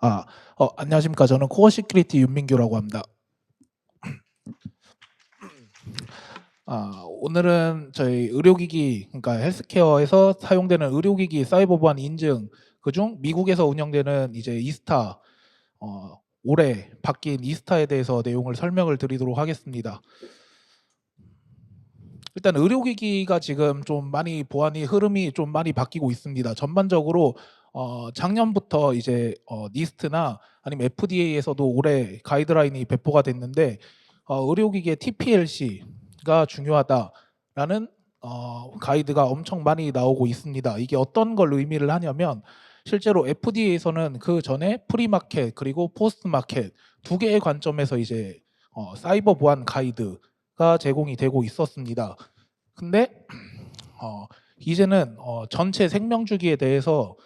아, 안녕하십니까. 저는 코어 시큐리티 윤민규라고 합니다. 오늘은 저희 의료기기, 그러니까 헬스케어에서 사용되는 의료기기 사이버 보안 인증, 그중 미국에서 운영되는 이제 이스타, 올해 바뀐 이스타에 대해서 내용을 설명을 드리도록 하겠습니다. 일단 의료기기가 지금 좀 많이 보안이 흐름이 좀 많이 바뀌고 있습니다. 전반적으로 작년부터 이제 니스트나 아니면 FDA에서도 올해 가이드라인이 배포가 됐는데 의료기기의 TPLC가 중요하다라는 가이드가 엄청 많이 나오고 있습니다. 이게 어떤 걸 의미를 하냐면 실제로 FDA에서는 그 전에 프리마켓 그리고 포스트마켓 두 개의 관점에서 이제 사이버 보안 가이드가 제공이 되고 있었습니다. 근데 이제는 전체 생명 주기에 대해서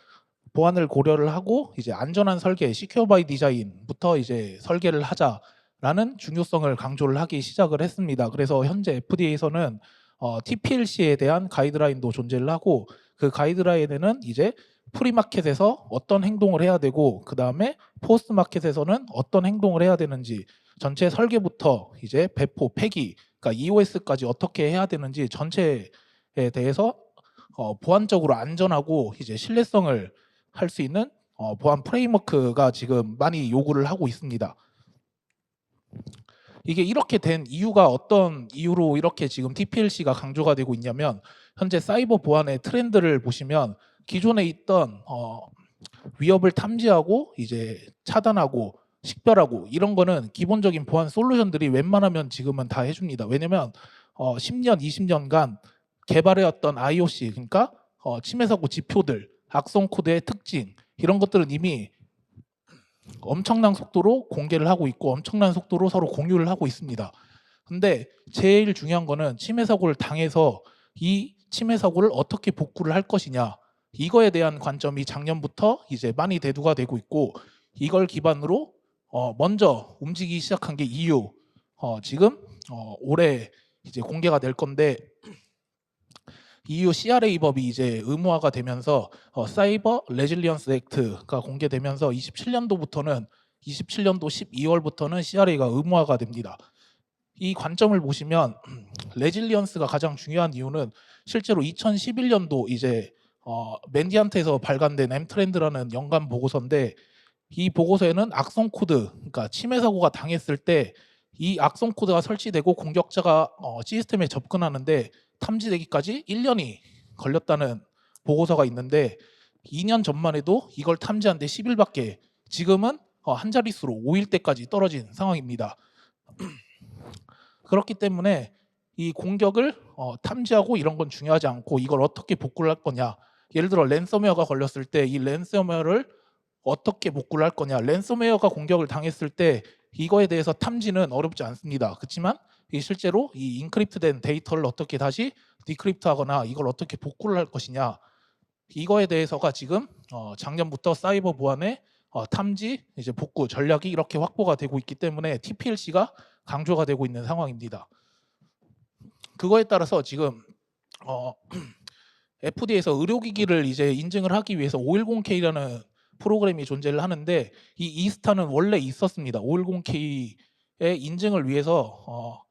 보안을 고려를 하고 이제 안전한 설계, 시큐어 바이 디자인부터 이제 설계를 하자라는 중요성을 강조를 하기 시작을 했습니다. 그래서 현재 FDA에서는 TPLC에 대한 가이드라인도 존재를 하고 그 가이드라인에는 이제 프리마켓에서 어떤 행동을 해야 되고 그 다음에 포스트 마켓에서는 어떤 행동을 해야 되는지 전체 설계부터 이제 배포, 폐기, 그러니까 EOS까지 어떻게 해야 되는지 전체에 대해서 보안적으로 안전하고 이제 신뢰성을 할 수 있는 보안 프레임워크가 지금 많이 요구를 하고 있습니다. 이게 이렇게 된 이유가 어떤 이유로 이렇게 지금 TPLC가 강조가 되고 있냐면 현재 사이버 보안의 트렌드를 보시면 기존에 있던 위협을 탐지하고 이제 차단하고 식별하고 이런 거는 기본적인 보안 솔루션들이 웬만하면 지금은 다 해줍니다. 왜냐면 10년, 20년간 개발해왔던 IOC 그러니까 침해 사고 지표들, 악성 코드의 특징 이런 것들은 이미 엄청난 속도로 공개를 하고 있고 엄청난 속도로 서로 공유를 하고 있습니다. 근데 제일 중요한 거는 침해 사고를 당해서 이 침해 사고를 어떻게 복구를 할 것이냐 이거에 대한 관점이 작년부터 이제 많이 대두가 되고 있고 이걸 기반으로 먼저 움직이기 시작한 게 EU 지금 올해 이제 공개가 될 건데 EU CRA 법이 이제 의무화가 되면서 사이버 레질리언스 액트가 공개되면서 27년도부터는 27년도 12월부터는 CRA가 의무화가 됩니다. 이 관점을 보시면 레질리언스가 가장 중요한 이유는 실제로 2011년도 이제 맨디안트에서 발간된 엠트렌드라는 연간 보고서인데 이 보고서에는 악성 코드, 그러니까 침해 사고가 당했을 때 이 악성 코드가 설치되고 공격자가 시스템에 접근하는데 탐지되기까지 1년이 걸렸다는 보고서가 있는데 2년 전만 해도 이걸 탐지하는데 10일밖에 지금은 한 자릿수로 5일 때까지 떨어진 상황입니다. 그렇기 때문에 이 공격을 탐지하고 이런 건 중요하지 않고 이걸 어떻게 복구를 할 거냐. 예를 들어 랜섬웨어가 걸렸을 때 이 랜섬웨어를 어떻게 복구를 할 거냐. 랜섬웨어가 공격을 당했을 때 이거에 대해서 탐지는 어렵지 않습니다. 그렇지만 실제로 이 인크립트된 데이터를 어떻게 다시 디크립트하거나 이걸 어떻게 복구를 할 것이냐. 이거에 대해서가 지금 작년부터 사이버 보안의 탐지 이제 복구 전략이 이렇게 확보가 되고 있기 때문에 TPLC가 강조가 되고 있는 상황입니다. 그거에 따라서 지금 FDA에서 의료기기를 이제 인증을 하기 위해서 510K라는 프로그램이 존재를 하는데 이 이스타는 원래 있었습니다. 510K의 인증을 위해서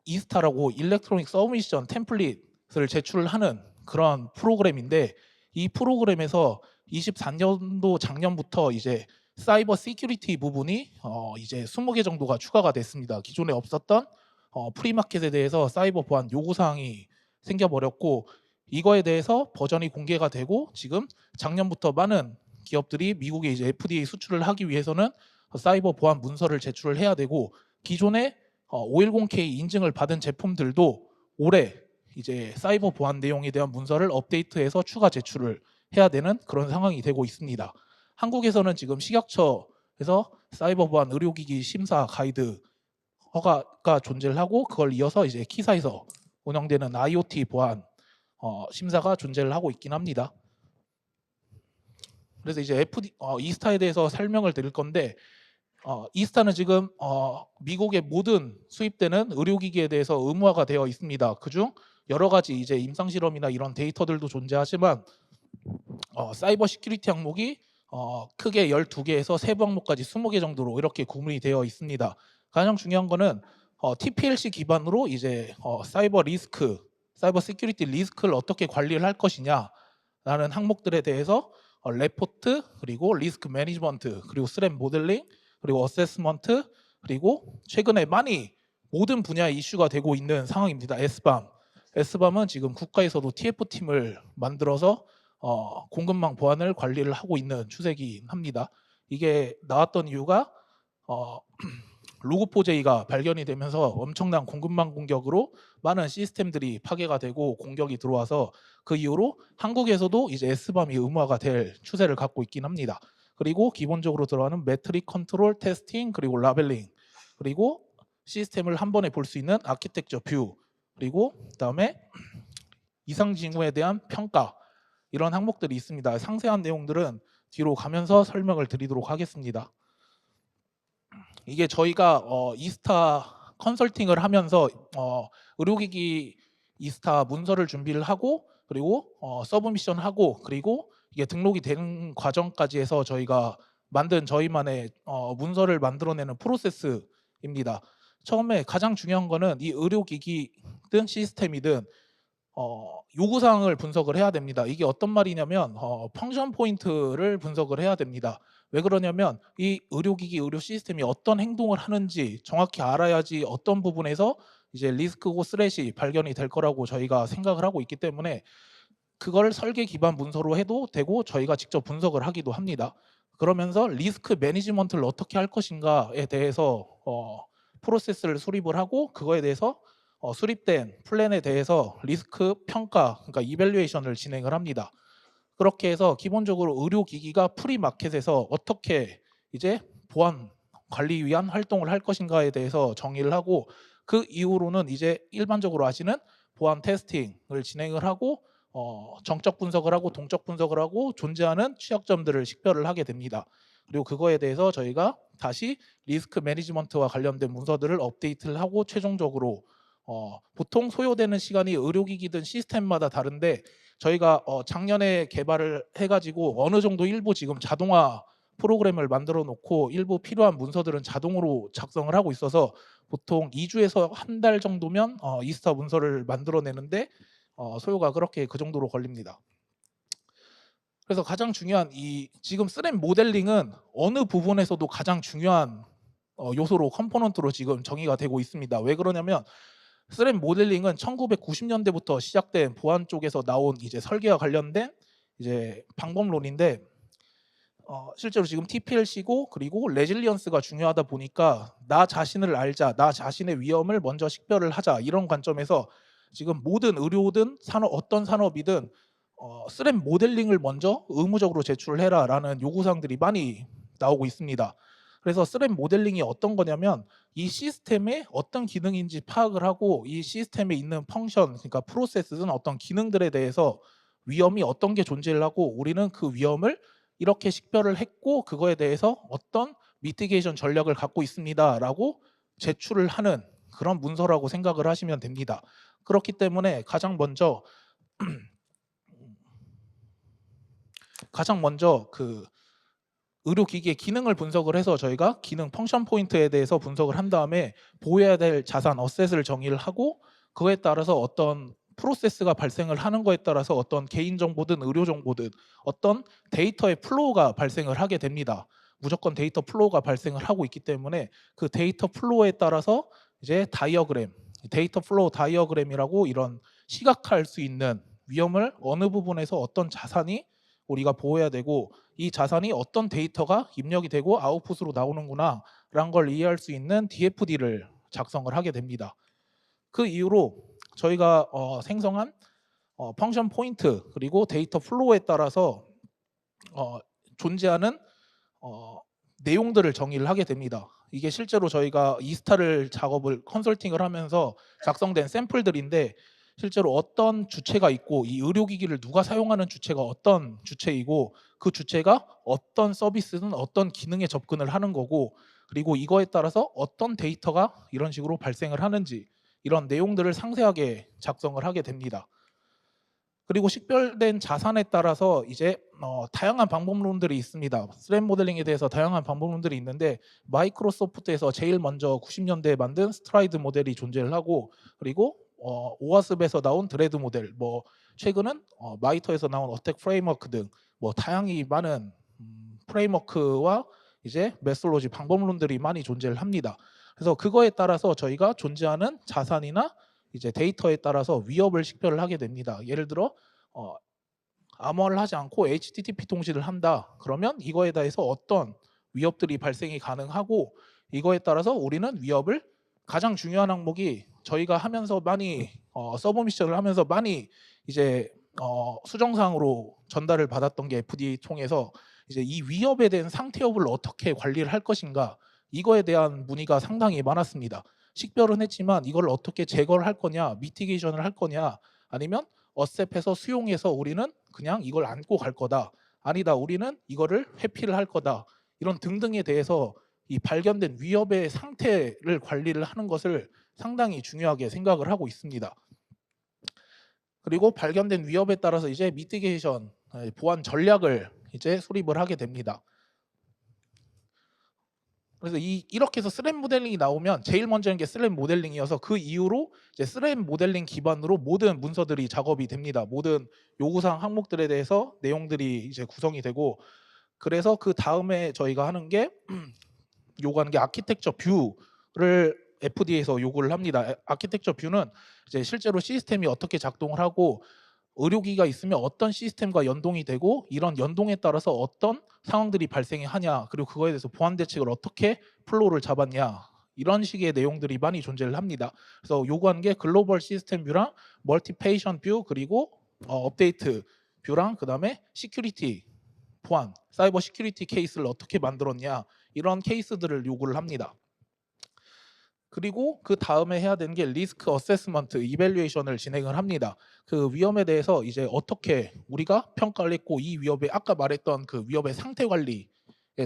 이스타라고 일렉트로닉 서브미션 템플릿을 제출을 하는 그런 프로그램인데 이 프로그램에서 24년도 작년부터 이제 사이버 시큐리티 부분이 이제 20개 정도가 추가가 됐습니다. 기존에 없었던 프리마켓에 대해서 사이버 보안 요구사항이 생겨버렸고 이거에 대해서 버전이 공개가 되고 지금 작년부터 많은 기업들이 미국에 이제 FDA 수출을 하기 위해서는 사이버 보안 문서를 제출을 해야 되고 기존에 510K 인증을 받은 제품들도 올해 이제 사이버 보안 내용에 대한 문서를 업데이트해서 추가 제출을 해야 되는 그런 상황이 되고 있습니다. 한국에서는 지금 식약처에서 사이버 보안 의료기기 심사 가이드 허가가 존재를 하고 그걸 이어서 이제 키사에서 운영되는 IoT 보안 심사가 존재를 하고 있긴 합니다. 그래서 이제 이스타에 대해서 설명을 드릴 건데 이스타는 지금 미국의 모든 수입되는 의료기기에 대해서 의무화가 되어 있습니다. 그중 여러 가지 이제 임상 실험이나 이런 데이터들도 존재하지만 사이버 시큐리티 항목이 크게 12개에서 세부 항목까지 20개 정도로 이렇게 구분이 되어 있습니다. 가장 중요한 거는 TPLC 기반으로 이제 사이버 리스크, 사이버 시큐리티 리스크를 어떻게 관리를 할 것이냐라는 항목들에 대해서 레포트, 그리고 리스크 매니지먼트, 그리고 스랩 모델링, 그리고 어세스먼트, 그리고 최근에 많이 모든 분야에 이슈가 되고 있는 상황입니다. SBAM. SBAM은 지금 국가에서도 TF팀을 만들어서 공급망 보안을 관리를 하고 있는 추세이긴 합니다. 이게 나왔던 이유가 로그4j가 발견이 되면서 엄청난 공급망 공격으로 많은 시스템들이 파괴가 되고 공격이 들어와서 그 이후로 한국에서도 이제 S밤이 의무화가 될 추세를 갖고 있긴 합니다. 그리고 기본적으로 들어가는 매트릭 컨트롤 테스팅, 그리고 라벨링, 그리고 시스템을 한 번에 볼 수 있는 아키텍처 뷰, 그리고 그다음에 이상 징후에 대한 평가, 이런 항목들이 있습니다. 상세한 내용들은 뒤로 가면서 설명을 드리도록 하겠습니다. 이게 저희가 이스타 컨설팅을 하면서 의료기기 이스타 문서를 준비를 하고, 그리고 서브미션 하고, 그리고 이게 등록이 되는 과정까지 해서 저희가 만든 저희만의 문서를 만들어내는 프로세스입니다. 처음에 가장 중요한 거는 이 의료기기든 시스템이든 요구사항을 분석을 해야 됩니다. 이게 어떤 말이냐면 펑션 포인트를 분석을 해야 됩니다. 왜 그러냐면 이 의료기기, 의료 시스템이 어떤 행동을 하는지 정확히 알아야지 어떤 부분에서 이제 리스크고 스렛이 발견이 될 거라고 저희가 생각을 하고 있기 때문에 그걸 설계 기반 문서로 해도 되고 저희가 직접 분석을 하기도 합니다. 그러면서 리스크 매니지먼트를 어떻게 할 것인가에 대해서 프로세스를 수립을 하고, 그거에 대해서 수립된 플랜에 대해서 리스크 평가, 그러니까 이밸류에이션을 진행을 합니다. 그렇게 해서 기본적으로 의료기기가 프리마켓에서 어떻게 이제 보안 관리 위한 활동을 할 것인가에 대해서 정의를 하고, 그 이후로는 이제 일반적으로 아시는 보안 테스팅을 진행을 하고 정적 분석을 하고 동적 분석을 하고 존재하는 취약점들을 식별을 하게 됩니다. 그리고 그거에 대해서 저희가 다시 리스크 매니지먼트와 관련된 문서들을 업데이트를 하고 최종적으로 보통 소요되는 시간이 의료기기든 시스템마다 다른데 저희가 작년에 개발을 해가지고 어느 정도 일부 지금 자동화 프로그램을 만들어 놓고 일부 필요한 문서들은 자동으로 작성을 하고 있어서 보통 2주에서 한 달 정도면 이스타 문서를 만들어내는데 소요가 그렇게 그 정도로 걸립니다. 그래서 가장 중요한 이 지금 스랩 모델링은 어느 부분에서도 가장 중요한 요소로 컴포넌트로 지금 정의가 되고 있습니다. 왜 그러냐면 스랩 모델링은 1990년대부터 시작된 보안 쪽에서 나온 이제 설계와 관련된 이제 방법론인데 실제로 지금 TPLC고 그리고 레질리언스가 중요하다 보니까 나 자신을 알자, 나 자신의 위험을 먼저 식별을 하자, 이런 관점에서 지금 모든 의료든 산업, 어떤 산업이든 스랩 모델링을 먼저 의무적으로 제출을 해라라는 요구사항들이 많이 나오고 있습니다. 그래서 스랩 모델링이 어떤 거냐면 이 시스템의 어떤 기능인지 파악을 하고 이 시스템에 있는 펑션, 그러니까 프로세스든 어떤 기능들에 대해서 위험이 어떤 게 존재를 하고 우리는 그 위험을 이렇게 식별을 했고 그거에 대해서 어떤 미티게이션 전략을 갖고 있습니다라고 제출을 하는 그런 문서라고 생각을 하시면 됩니다. 그렇기 때문에 가장 먼저 그 의료기기의 기능을 분석을 해서 저희가 기능 펑션 포인트에 대해서 분석을 한 다음에 보호해야 될 자산 어셋을 정의를 하고 그거에 따라서 어떤 프로세스가 발생을 하는 거에 따라서 어떤 개인정보든 의료정보든 어떤 데이터의 플로우가 발생을 하게 됩니다. 무조건 데이터 플로우가 발생을 하고 있기 때문에 그 데이터 플로우에 따라서 이제 다이어그램, 데이터 플로우 다이어그램이라고 이런 시각화할 수 있는 위험을 어느 부분에서 어떤 자산이 우리가 보호해야 되고 이 자산이 어떤 데이터가 입력이 되고 아웃풋으로 나오는구나 라는 걸 이해할 수 있는 DFD를 작성을 하게 됩니다. 그 이후로 저희가 생성한 펑션 포인트 그리고 데이터 플로우에 따라서 존재하는 내용들을 정의를 하게 됩니다. 이게 실제로 저희가 이스타를 작업을 컨설팅을 하면서 작성된 샘플들인데 실제로 어떤 주체가 있고 이 의료기기를 누가 사용하는 주체가 어떤 주체이고 그 주체가 어떤 서비스든 어떤 기능에 접근을 하는 거고 그리고 이거에 따라서 어떤 데이터가 이런 식으로 발생을 하는지 이런 내용들을 상세하게 작성을 하게 됩니다. 그리고 식별된 자산에 따라서 이제 다양한 방법론들이 있습니다. 스랩 모델링에 대해서 다양한 방법론들이 있는데 마이크로소프트에서 제일 먼저 90년대에 만든 스트라이드 모델이 존재를 하고 그리고 오아습에서 나온 드레드 모델, 뭐 최근은 마이터에서 나온 어택 프레임워크 등 뭐 다양히 많은 프레임워크와 이제 메솔로지 방법론들이 많이 존재를 합니다. 그래서 그거에 따라서 저희가 존재하는 자산이나 이제 데이터에 따라서 위협을 식별을 하게 됩니다. 예를 들어 암호화를 하지 않고 HTTP 통신을 한다. 그러면 이거에 대해서 어떤 위협들이 발생이 가능하고 이거에 따라서 우리는 위협을 가장 중요한 항목이 저희가 하면서 많이 서버 미션을 하면서 많이 이제 수정사항으로 전달을 받았던 게 FDA 통해서 이제 이 위협에 대한 상태 여부를 어떻게 관리를 할 것인가 이거에 대한 문의가 상당히 많았습니다. 식별은 했지만 이걸 어떻게 제거를 할 거냐, 미티게이션을 할 거냐, 아니면 어셉해서 수용해서 우리는 그냥 이걸 안고 갈 거다. 아니다, 우리는 이거를 회피를 할 거다. 이런 등등에 대해서 이 발견된 위협의 상태를 관리를 하는 것을 상당히 중요하게 생각을 하고 있습니다. 그리고 발견된 위협에 따라서 이제 미티게이션, 보안 전략을 이제 수립을 하게 됩니다. 그래서 이렇게 해서 스랩 모델링이 나오면 제일 먼저 하는 게 스랩 모델링이어서 그 이후로 이제 스랩 모델링 기반으로 모든 문서들이 작업이 됩니다. 모든 요구사항 항목들에 대해서 내용들이 이제 구성이 되고 그래서 그 다음에 저희가 하는 게 요구하는 게 아키텍처 뷰를 FDA에서 요구를 합니다. 아키텍처 뷰는 이제 실제로 시스템이 어떻게 작동을 하고 의료기기가 있으면 어떤 시스템과 연동이 되고 이런 연동에 따라서 어떤 상황들이 발생이 하냐 그리고 그거에 대해서 보안 대책을 어떻게 플로우를 잡았냐 이런 식의 내용들이 많이 존재를 합니다. 그래서 요구하는 게 글로벌 시스템 뷰랑 멀티 페이션 뷰 그리고 업데이트 뷰랑 그 다음에 시큐리티 보안 사이버 시큐리티 케이스를 어떻게 만들었냐 이런 케이스들을 요구를 합니다. 그리고 그 다음에 해야 되는 게 리스크 어세스먼트 이밸류에이션을 진행을 합니다. 그 위험에 대해서 이제 어떻게 우리가 평가를 했고 이 위협의 아까 말했던 그 위협의 상태 관리에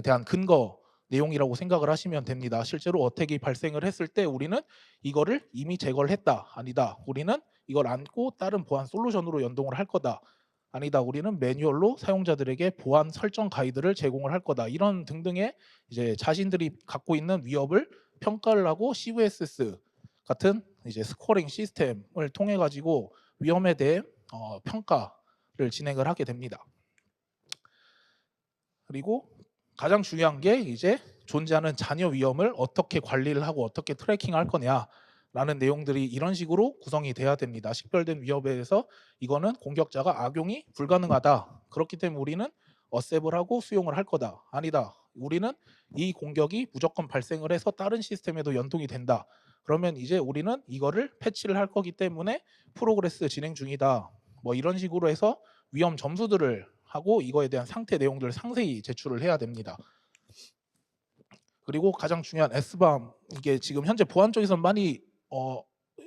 대한 근거 내용이라고 생각을 하시면 됩니다. 실제로 어택이 발생을 했을 때 우리는 이거를 이미 제거를 했다. 아니다. 우리는 이걸 안고 다른 보안 솔루션으로 연동을 할 거다. 아니다. 우리는 매뉴얼로 사용자들에게 보안 설정 가이드를 제공을 할 거다. 이런 등등의 이제 자신들이 갖고 있는 위협을 평가를 하고 CVSS 같은 이제 스코어링 시스템을 통해 가지고 위험에 대해 평가를 진행을 하게 됩니다. 그리고 가장 중요한 게 이제 존재하는 잔여 위험을 어떻게 관리를 하고 어떻게 트래킹할 거냐라는 내용들이 이런 식으로 구성이 돼야 됩니다. 식별된 위협에 대해서 이거는 공격자가 악용이 불가능하다. 그렇기 때문에 우리는 어셉을 하고 수용을 할 거다. 아니다. 우리는 이 공격이 무조건 발생을 해서 다른 시스템에도 연동이 된다. 그러면 이제 우리는 이거를 패치를 할 거기 때문에 프로그레스 진행 중이다. 뭐 이런 식으로 해서 위험 점수들을 하고 이거에 대한 상태 내용들을 상세히 제출을 해야 됩니다. 그리고 가장 중요한 SBAM 이게 지금 현재 보안 쪽에서 많이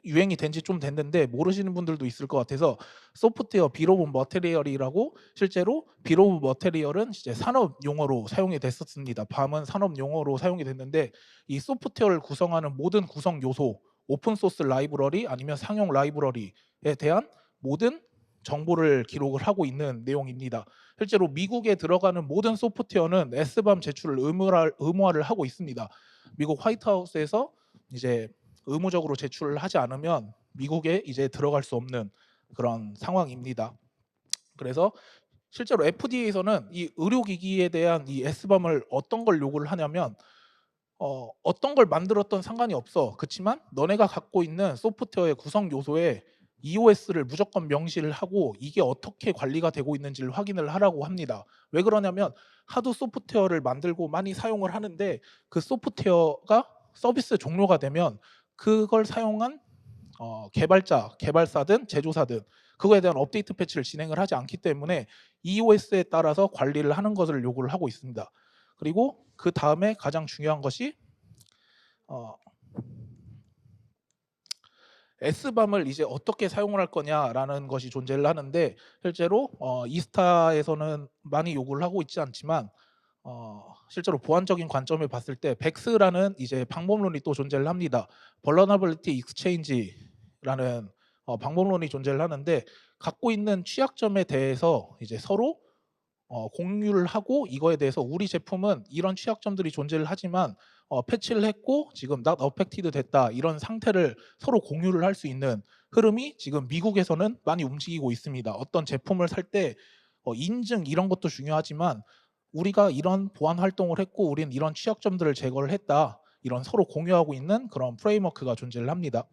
유행이 된 지 좀 됐는데 모르시는 분들도 있을 것 같아서 소프트웨어 빌 오브 머테리얼이라고 실제로 빌 오브 머테리얼은 이제 산업 용어로 사용이 됐었습니다. 밤은 산업 용어로 사용이 됐는데 이 소프트웨어를 구성하는 모든 구성 요소 오픈 소스 라이브러리 아니면 상용 라이브러리에 대한 모든 정보를 기록을 하고 있는 내용입니다. 실제로 미국에 들어가는 모든 소프트웨어는 SBAM 제출을 의무화를 하고 있습니다. 미국 화이트하우스에서 이제 의무적으로 제출을 하지 않으면 미국에 이제 들어갈 수 없는 그런 상황입니다. 그래서 실제로 FDA에서는 이 의료기기에 대한 이 SBAM을 어떤 걸 요구를 하냐면 어떤 걸 만들었던 상관이 없어. 그렇지만 너네가 갖고 있는 소프트웨어의 구성 요소에 EOS를 무조건 명시를 하고 이게 어떻게 관리가 되고 있는지를 확인을 하라고 합니다. 왜 그러냐면 하도 소프트웨어를 만들고 많이 사용을 하는데 그 소프트웨어가 서비스 종료가 되면 그걸 사용한 개발사든 제조사든 그거에 대한 업데이트 패치를 진행을 하지 않기 때문에 EOS에 따라서 관리를 하는 것을 요구를 하고 있습니다. 그리고 그 다음에 가장 중요한 것이 SBAM을 이제 어떻게 사용을 할 거냐라는 것이 존재를 하는데 실제로 이스타에서는 많이 요구를 하고 있지 않지만 실제로 보안적인 관점을 봤을 때 백스라는 이제 방법론이 또 존재를 합니다. Vulnerability Exchange라는 방법론이 존재를 하는데 갖고 있는 취약점에 대해서 이제 서로 공유를 하고 이거에 대해서 우리 제품은 이런 취약점들이 존재를 하지만 패치를 했고 지금 not affected 됐다 이런 상태를 서로 공유를 할 수 있는 흐름이 지금 미국에서는 많이 움직이고 있습니다. 어떤 제품을 살 때 인증 이런 것도 중요하지만 우리가 이런 보안 활동을 했고 우리는 이런 취약점들을 제거를 했다. 이런 서로 공유하고 있는 그런 프레임워크가 존재를 합니다.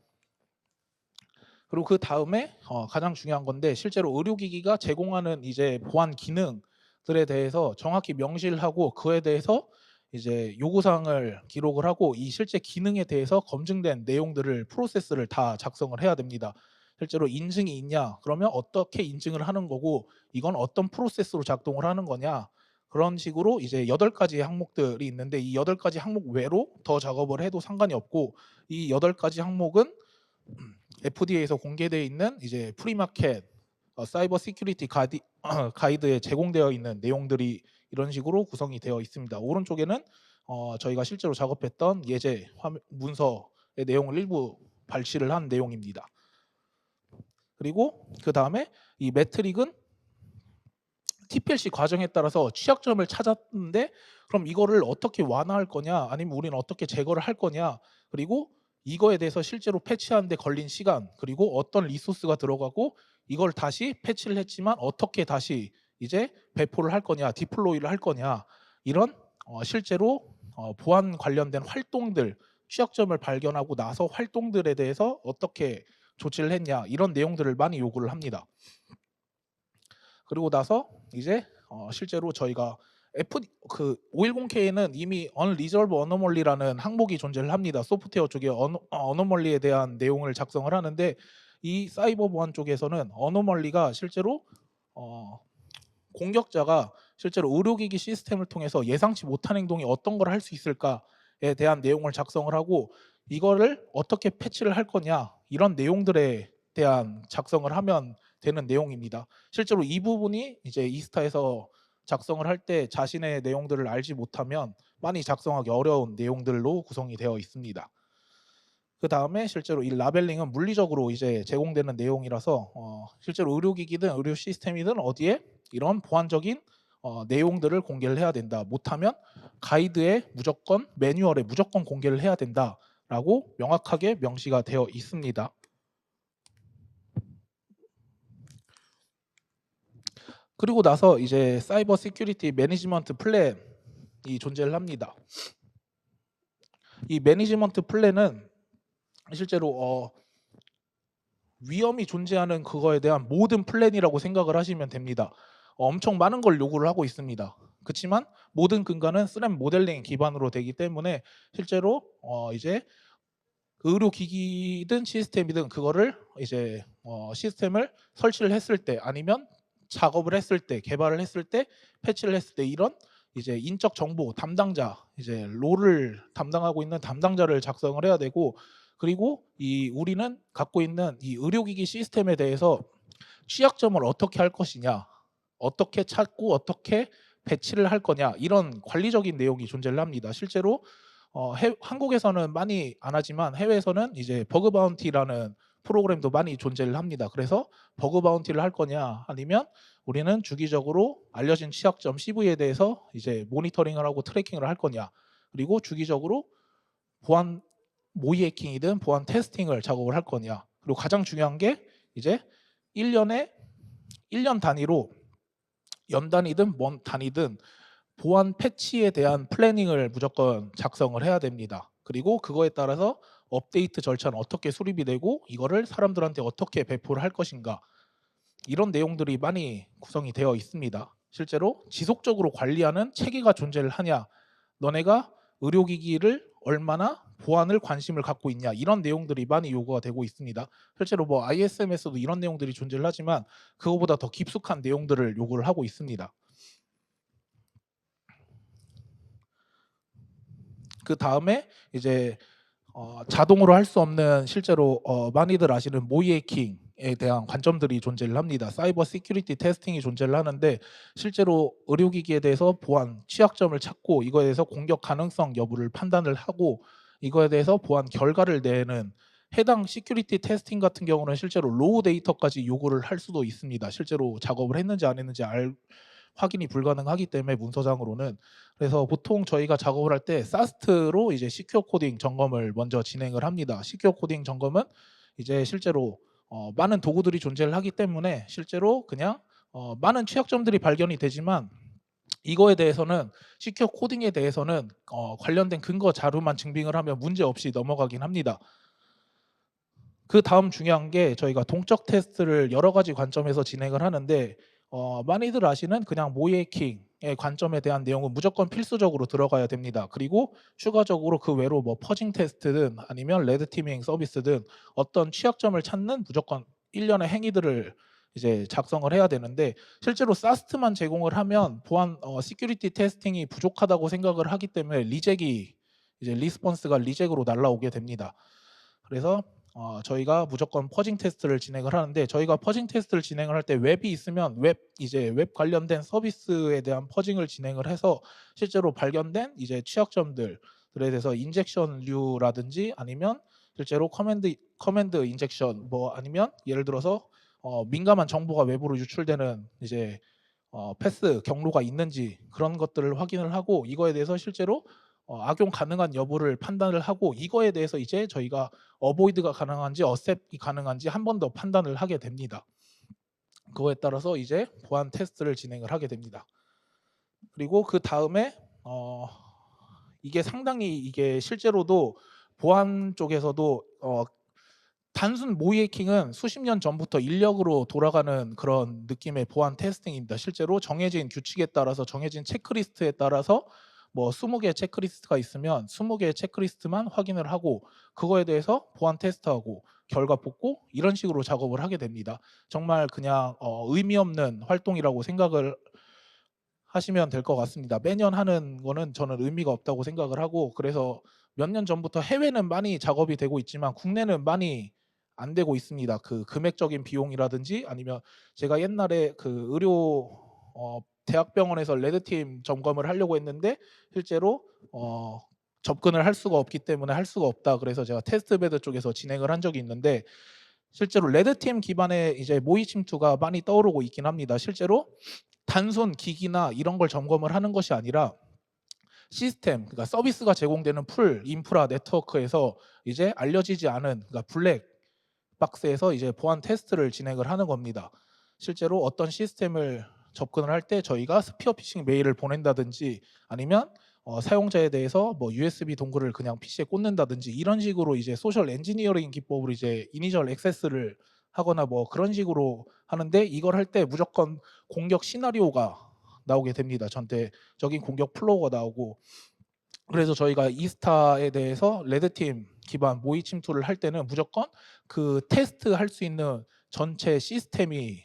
그리고 그 다음에 가장 중요한 건데 실제로 의료기기가 제공하는 이제 보안 기능들에 대해서 정확히 명시를 하고 그에 대해서 이제 요구사항을 기록을 하고 이 실제 기능에 대해서 검증된 내용들을 프로세스를 다 작성을 해야 됩니다. 실제로 인증이 있냐? 그러면 어떻게 인증을 하는 거고 이건 어떤 프로세스로 작동을 하는 거냐? 그런 식으로 이제 8가지 항목들이 있는데 이 8가지 항목 외로 더 작업을 해도 상관이 없고 이 8가지 항목은 FDA에서 공개되어 있는 이제 프리마켓 사이버 시큐리티 가이드에 제공되어 있는 내용들이 이런 식으로 구성이 되어 있습니다. 오른쪽에는 저희가 실제로 작업했던 예제 문서의 내용을 일부 발췌를 한 내용입니다. 그리고 그 다음에 이 매트릭은 TPLC 과정에 따라서 취약점을 찾았는데 그럼 이거를 어떻게 완화할 거냐 아니면 우리는 어떻게 제거를 할 거냐 그리고 이거에 대해서 실제로 패치하는 데 걸린 시간 그리고 어떤 리소스가 들어가고 이걸 다시 패치를 했지만 어떻게 다시 이제 배포를 할 거냐 디플로이를 할 거냐 이런 실제로 보안 관련된 활동들 취약점을 발견하고 나서 활동들에 대해서 어떻게 조치를 했냐 이런 내용들을 많이 요구를 합니다. 그리고 나서 이제 실제로 저희가 510K는 이미 Unresolved Anomaly라는 항목이 존재를 합니다. 소프트웨어 쪽에 어노멀리에 대한 내용을 작성을 하는데 이 사이버 보안 쪽에서는 어노멀리가 실제로 공격자가 실제로 의료기기 시스템을 통해서 예상치 못한 행동이 어떤 걸 할 수 있을까에 대한 내용을 작성을 하고 이거를 어떻게 패치를 할 거냐 이런 내용들에 대한 작성을 하면 되는 내용입니다. 실제로 이 부분이 이제 이스타에서 작성을 할 때 자신의 내용들을 알지 못하면 많이 작성하기 어려운 내용들로 구성이 되어 있습니다. 그 다음에 실제로 이 라벨링은 물리적으로 이제 제공되는 내용이라서 실제로 의료기기든 의료 시스템이든 어디에 이런 보안적인 내용들을 공개를 해야 된다. 못하면 가이드에 무조건 매뉴얼에 무조건 공개를 해야 된다라고 명확하게 명시가 되어 있습니다. 그리고 나서 이제 사이버 시큐리티 매니지먼트 플랜이 존재를 합니다. 이 매니지먼트 플랜은 실제로 위험이 존재하는 그거에 대한 모든 플랜이라고 생각을 하시면 됩니다. 엄청 많은 걸 요구를 하고 있습니다. 그렇지만 모든 근거는 스램 모델링 기반으로 되기 때문에 실제로 이제 의료기기든 시스템이든 그거를 이제 시스템을 설치를 했을 때 아니면 작업을 했을 때 개발을 했을 때 패치를 했을 때 이런 이제 인적 정보 담당자 이제 롤을 담당하고 있는 담당자를 작성을 해야 되고 그리고 이 우리는 갖고 있는 이 의료기기 시스템에 대해서 취약점을 어떻게 할 것이냐 어떻게 찾고 어떻게 배치를 할 거냐 이런 관리적인 내용이 존재를 합니다. 실제로 한국에서는 많이 안 하지만 해외에서는 이제 버그 바운티라는 프로그램도 많이 존재를 합니다. 그래서 버그 바운티를 할 거냐 아니면 우리는 주기적으로 알려진 취약점 CV에 대해서 이제 모니터링을 하고 트래킹을 할 거냐 그리고 주기적으로 보안 모의 해킹이든 보안 테스팅을 작업을 할 거냐 그리고 가장 중요한 게 이제 1년 단위로 연 단위든 먼 단위든 보안 패치에 대한 플래닝을 무조건 작성을 해야 됩니다. 그리고 그거에 따라서 업데이트 절차는 어떻게 수립이 되고 이거를 사람들한테 어떻게 배포를 할 것인가 이런 내용들이 많이 구성이 되어 있습니다. 실제로 지속적으로 관리하는 체계가 존재를 하냐 너네가 의료기기를 얼마나 보안을 관심을 갖고 있냐 이런 내용들이 많이 요구가 되고 있습니다. 실제로 뭐 ISM에서도 이런 내용들이 존재를 하지만 그거보다 더 깊숙한 내용들을 요구를 하고 있습니다. 그 다음에 이제 자동으로 할 수 없는 실제로 많이들 아시는 모의 해킹에 대한 관점들이 존재를 합니다. 사이버 시큐리티 테스팅이 존재를 하는데 실제로 의료기기에 대해서 보안 취약점을 찾고 이거에 대해서 공격 가능성 여부를 판단을 하고 이거에 대해서 보안 결과를 내는 해당 시큐리티 테스팅 같은 경우는 실제로 로우 데이터까지 요구를 할 수도 있습니다. 실제로 작업을 했는지 안 했는지 확인이 불가능하기 때문에 문서상으로는. 그래서 보통 저희가 작업을 할 때 사스트로 이제 시큐어 코딩 점검을 먼저 진행을 합니다. 시큐어 코딩 점검은 이제 실제로 많은 도구들이 존재를 하기 때문에 실제로 그냥 많은 취약점들이 발견이 되지만 이거에 대해서는 시큐어 코딩에 대해서는 관련된 근거 자료만 증빙을 하면 문제 없이 넘어가긴 합니다. 그다음 중요한 게 저희가 동적 테스트를 여러 가지 관점에서 진행을 하는데 많이들 아시는 그냥 모이해킹의 관점에 대한 내용은 무조건 필수적으로 들어가야 됩니다. 그리고 추가적으로 그 외로 뭐 퍼징 테스트든 아니면 레드티밍 서비스든 어떤 취약점을 찾는 무조건 일련의 행위들을 이제 작성을 해야 되는데 실제로 사스트만 제공을 하면 보안 시큐리티 테스팅이 부족하다고 생각을 하기 때문에 리젝이 이제 리스폰스가 리젝으로 날라오게 됩니다. 그래서 저희가 무조건 퍼징 테스트를 진행을 하는데 저희가 퍼징 테스트를 진행을 할 때 웹이 있으면 웹 관련된 서비스에 대한 퍼징을 진행을 해서 실제로 발견된 이제 취약점들에 대해서 인젝션류라든지 아니면 실제로 커맨드 인젝션 뭐 아니면 예를 들어서 민감한 정보가 외부로 유출되는 이제 패스 경로가 있는지 그런 것들을 확인을 하고 이거에 대해서 실제로 악용 가능한 여부를 판단을 하고 이거에 대해서 이제 저희가 어보이드가 가능한지 어셉이 가능한지 한 번 더 판단을 하게 됩니다. 그거에 따라서 이제 보안 테스트를 진행을 하게 됩니다. 그리고 그 다음에 이게 상당히 이게 실제로도 보안 쪽에서도 단순 모이해킹은 수십 년 전부터 인력으로 돌아가는 그런 느낌의 보안 테스팅입니다. 실제로 정해진 규칙에 따라서 정해진 체크리스트에 따라서 뭐 20개의 체크리스트가 있으면 20개의 체크리스트만 확인을 하고 그거에 대해서 보안 테스트하고 결과 뽑고 이런 식으로 작업을 하게 됩니다. 정말 그냥 의미 없는 활동이라고 생각을 하시면 될 것 같습니다. 매년 하는 거는 저는 의미가 없다고 생각을 하고 그래서 몇 년 전부터 해외는 많이 작업이 되고 있지만 국내는 많이 안 되고 있습니다. 그 금액적인 비용이라든지 아니면 제가 옛날에 그 의료 대학병원에서 레드팀 점검을 하려고 했는데 실제로 접근을 할 수가 없기 때문에 할 수가 없다. 그래서 제가 테스트베드 쪽에서 진행을 한 적이 있는데 실제로 레드팀 기반의 이제 모의 침투가 많이 떠오르고 있긴 합니다. 실제로 단순 기기나 이런 걸 점검을 하는 것이 아니라 시스템, 그러니까 서비스가 제공되는 풀 인프라 네트워크에서 이제 알려지지 않은 그러니까 블랙 박스에서 이제 보안 테스트를 진행을 하는 겁니다. 실제로 어떤 시스템을 접근을 할 때 저희가 스피어 피싱 메일을 보낸다든지 아니면 사용자에 대해서 뭐 USB 동굴을 그냥 PC에 꽂는다든지 이런 식으로 이제 소셜 엔지니어링 기법으로 이제 이니셜 액세스를 하거나 뭐 그런 식으로 하는데 이걸 할 때 무조건 공격 시나리오가 나오게 됩니다. 전체적인 공격 플로우가 나오고 그래서 저희가 이스타에 대해서 레드팀 기반 모의 침투를 할 때는 무조건 그 테스트 할 수 있는 전체 시스템이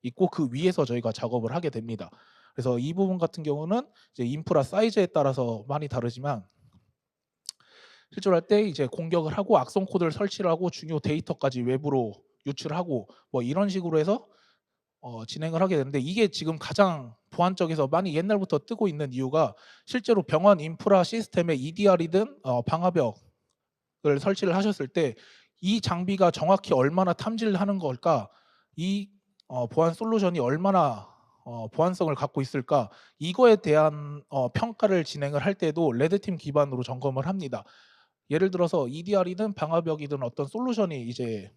있고 그 위에서 저희가 작업을 하게 됩니다. 그래서 이 부분 같은 경우는 이제 인프라 사이즈에 따라서 많이 다르지만 실제로 할 때 이제 공격을 하고 악성 코드를 설치를 하고 중요 데이터까지 외부로 유출하고 뭐 이런 식으로 해서 진행을 하게 되는데 이게 지금 가장 보안 쪽에서 많이 옛날부터 뜨고 있는 이유가 실제로 병원 인프라 시스템에 EDR이든 방화벽을 설치를 하셨을 때 이 장비가 정확히 얼마나 탐지를 하는 걸까? 이 보안 솔루션이 얼마나 보안성을 갖고 있을까? 이거에 대한 평가를 진행을 할 때도 레드팀 기반으로 점검을 합니다. 예를 들어서 EDR이든 방화벽이든 어떤 솔루션이 이제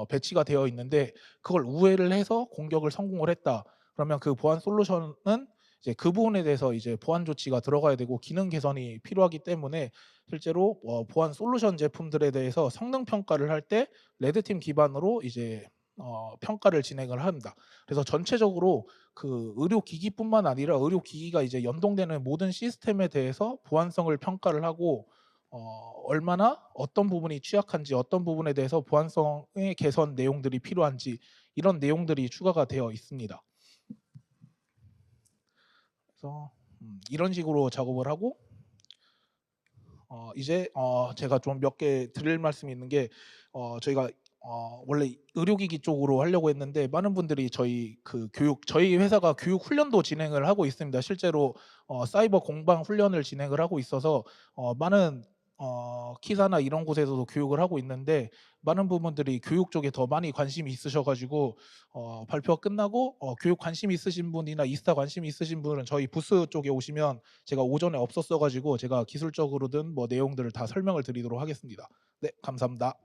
배치가 되어 있는데 그걸 우회를 해서 공격을 성공을 했다. 그러면 그 보안 솔루션은 이제 그 부분에 대해서 이제 보안 조치가 들어가야 되고 기능 개선이 필요하기 때문에 실제로 보안 솔루션 제품들에 대해서 성능 평가를 할 때 레드팀 기반으로 이제 평가를 진행을 합니다. 그래서 전체적으로 그 의료 기기뿐만 아니라 의료 기기가 이제 연동되는 모든 시스템에 대해서 보안성을 평가를 하고 얼마나 어떤 부분이 취약한지 어떤 부분에 대해서 보안성의 개선 내용들이 필요한지 이런 내용들이 추가가 되어 있습니다. 그래서 이런 식으로 작업을 하고 이제 제가 좀 몇 개 드릴 말씀이 있는 게 저희가 원래 의료기기 쪽으로 하려고 했는데 많은 분들이 저희 회사가 교육 훈련도 진행을 하고 있습니다. 실제로 사이버 공방 훈련을 진행을 하고 있어서 많은 키사나 이런 곳에서도 교육을 하고 있는데 많은 부분들이 교육 쪽에 더 많이 관심이 있으셔 가지고 발표가 끝나고 교육 관심 있으신 분이나 이스타 관심 있으신 분은 저희 부스 쪽에 오시면 제가 오전에 없었어 가지고 제가 기술적으로든 뭐 내용들을 다 설명을 드리도록 하겠습니다. 네, 감사합니다.